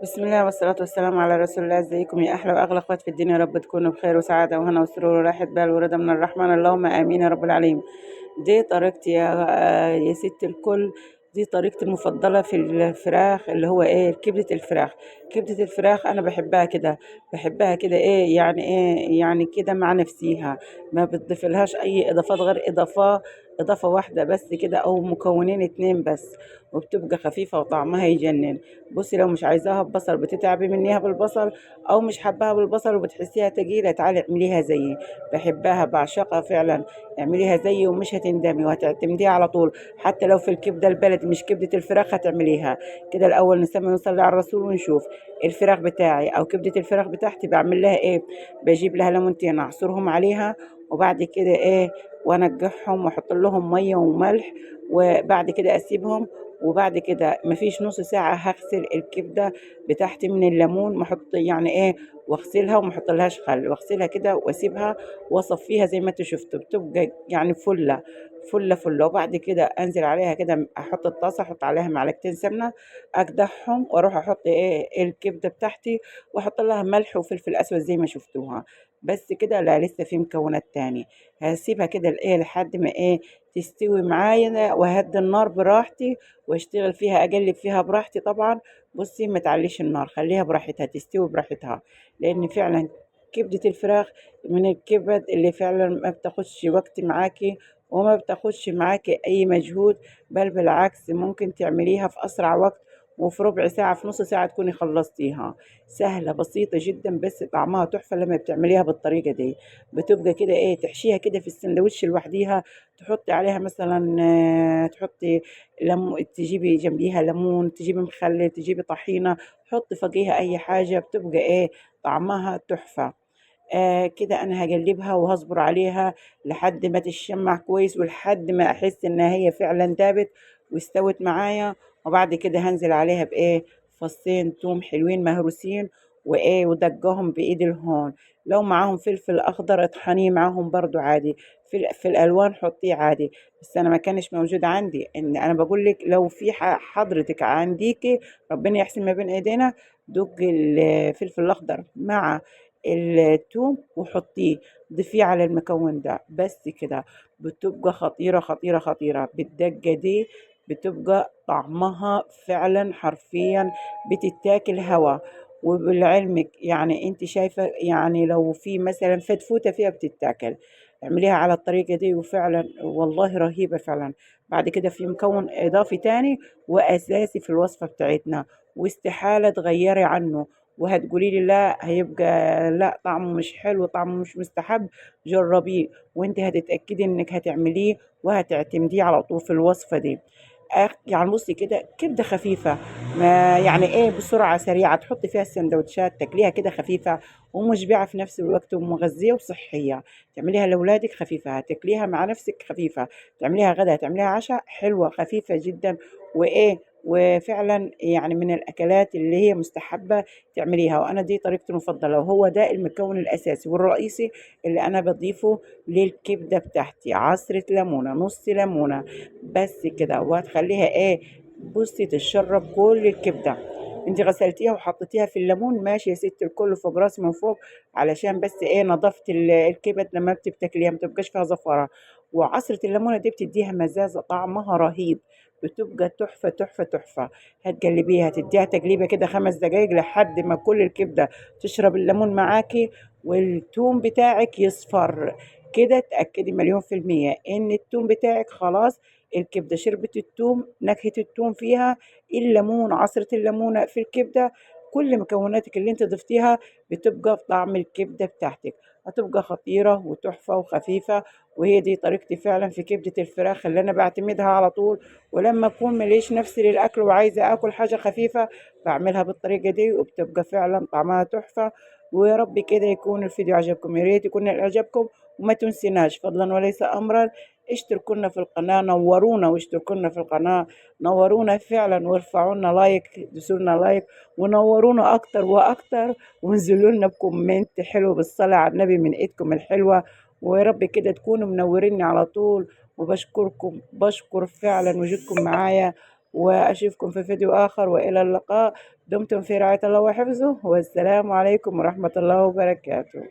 بسم الله والصلاة والسلام على رسول الله. ازيكم يا أحلى وأغلى أخوات في الدنيا؟ يا رب تكونوا بخير وسعادة وهنا وسرور وراحة بال ورضا من الرحمن، اللهم آمين يا رب العالمين. دي طريقتي يا ست الكل. دي طريقتي المفضلة في الفراخ، اللي هو كبدة الفراخ. كبدة الفراخ أنا بحبها كده، بحبها كده يعني كده مع نفسيها. ما بتضيفلهاش أي إضافات غير إضافة واحدة بس كده، أو مكونين اتنين بس، وبتبقى خفيفة وطعمها يجنن. بصي، لو مش عايزاها ببصل بتتعبي منيها بالبصل، او مش حباها بالبصل وبتحسيها تقيلة، تعالي اعمليها زيي. بحبها بعشقها فعلا. اعمليها زيي ومش هتندمي وهتعتمديها على طول. حتى لو في الكبدة البلدي مش كبدة الفراخ هتعمليها كده. الاول نسمي ونصلي على الرسول ونشوف. الفراخ بتاعي او كبدة الفراخ بتاعتي بعمل لها بجيب لها ليمونتين اعصرهم عليها، وبعد كده وانقعهم واحط لهم ميه وملح، وبعد كده اسيبهم. وبعد كده مفيش نص ساعة هغسل الكبدة بتاعتي من الليمون، ما احط يعني واغسلها وما احطلهاش خل، واغسلها كده واسيبها واصفيها زي ما انتوا شفتوا، بتبقى يعني فلة فلة فلة. وبعد كده انزل عليها كده، احط الطاسة احط عليها معلقتين سمنة، اقدحهم واروح احط الكبدة بتاعتي، واحط لها ملح وفلفل اسود زي ما شفتوها. بس كده؟ لا، لسه في مكونات تاني. هسيبها كده لحد ما تستوي معايا، وهدي النار براحتي واشتغل فيها، اقلب فيها براحتي طبعا. بصي، ما تعليش النار، خليها براحتها تستوي براحتها، لان فعلا كبدة الفراخ من الكبد اللي فعلا ما بتاخدش وقت معاكي، وما بتاخدش معاكي اي مجهود، بل بالعكس ممكن تعمليها في اسرع وقت، وفي ربع ساعة في نص ساعة تكوني خلصتيها. سهلة بسيطة جدا، بس طعمها تحفة لما بتعمليها بالطريقة دي. بتبقى كده تحشيها كده في السندوتش لوحديها، تحطي عليها مثلا تحطي تجيبي جنبيها ليمون، تجيبي مخلل، تجيبي طحينة، حطي فوقيها أي حاجة، بتبقى طعمها تحفة. كده أنا هقلبها وهصبر عليها لحد ما تشمع كويس، ولحد ما أحس إنها هي فعلا دابت واستوت معايا. وبعد كده هنزل عليها فصين توم حلوين مهروسين، ودقهم بإيد الهون. لو معاهم فلفل أخضر اطحنيه معاهم برضو عادي. في الألوان حطيه عادي. بس أنا ما كانش موجود عندي، إن أنا بقول لك لو في حضرتك عنديكي، ربنا يحسن ما بين إيدينا. دق الفلفل الأخضر مع الثوم وحطيه، ضيفيه على المكون ده بس كده. بتبقى خطيرة خطيرة خطيرة بالدقة دي. بتبقى طعمها فعلا حرفيا بتتاكل هوا. وبالعلمك يعني انت شايفة، يعني لو في مثلا فتفوتة فيها بتتاكل، اعمليها على الطريقة دي وفعلا والله رهيبة فعلا. بعد كده في مكون اضافي تاني واساسي في الوصفة بتاعتنا، واستحالة تغيري عنه، وهتقولي لي لا هيبقى لا طعمه مش حلو، طعمه مش مستحب. جربيه وانت هتتأكدي انك هتعمليه وهتعتمديه على طول في الوصفة دي. يعني بصي كده كبدة خفيفة، ما يعني بسرعة سريعة تحطي فيها السندوتشات، تاكليها كده خفيفة ومشبعة في نفس الوقت، ومغذية وصحية. تعمليها لأولادك خفيفة، تاكليها مع نفسك خفيفة، تعمليها غدا، تعمليها عشاء، حلوة خفيفة جدا. وفعلا يعني من الأكلات اللي هي مستحبة تعمليها. وأنا دي طريقتي المفضلة، وهو ده المكون الأساسي والرئيسي اللي أنا بضيفه للكبدة بتاعتي. عصرة ليمونة، نص ليمونة، بس كده. وهتخليها بصي تشرب كل الكبدة. انت غسلتيها وحطيتيها في الليمون، ماشي يا ست الكل، فوق راسي من فوق، علشان بس نظافة الكبد لما بتاكليها ما تبقاش فيها زفرة. وعصرة الليمونة دي بتديها مزازة، طعمها رهيب. بتبقى تحفة تحفة تحفة. هتقلبيها، تديها تقليبة كده 5 دقايق لحد ما كل الكبدة تشرب الليمون معاكي، والثوم بتاعك يصفر. كده تأكدي مليون في المية إن الثوم بتاعك خلاص، الكبدة شربت الثوم، نكهة الثوم فيها، الليمون، عصرة الليمونة في الكبدة، كل مكوناتك اللي انت ضفتيها بتبقى في طعم الكبدة بتاعتك. هتبقى خطيرة وتحفة وخفيفة. وهي دي طريقتي فعلا في كبدة الفراخ اللي أنا بعتمدها على طول. ولما أكون مليش نفسي للأكل وعايزة أكل حاجة خفيفة، بعملها بالطريقة دي، وبتبقى فعلا طعمها تحفة. ويا رب كده يكون الفيديو عجبكم، يا ريت يكون عجبكم. وما تنسيناش فضلا وليس أمرا، اشتركونا في القناة، نورونا واشتركونا في القناة، نورونا فعلا، وارفعونا لايك، دوسولنا لايك، ونورونا أكتر وأكتر، وانزلوا لنا بكومنت حلو بالصلاة على النبي من إيدكم الحلوة. ويا رب كده تكونوا منوريني على طول. وبشكركم، بشكر فعلا وجودكم معايا. وأشوفكم في فيديو آخر، وإلى اللقاء. دمتم في رعاية الله وحفظه، والسلام عليكم ورحمة الله وبركاته.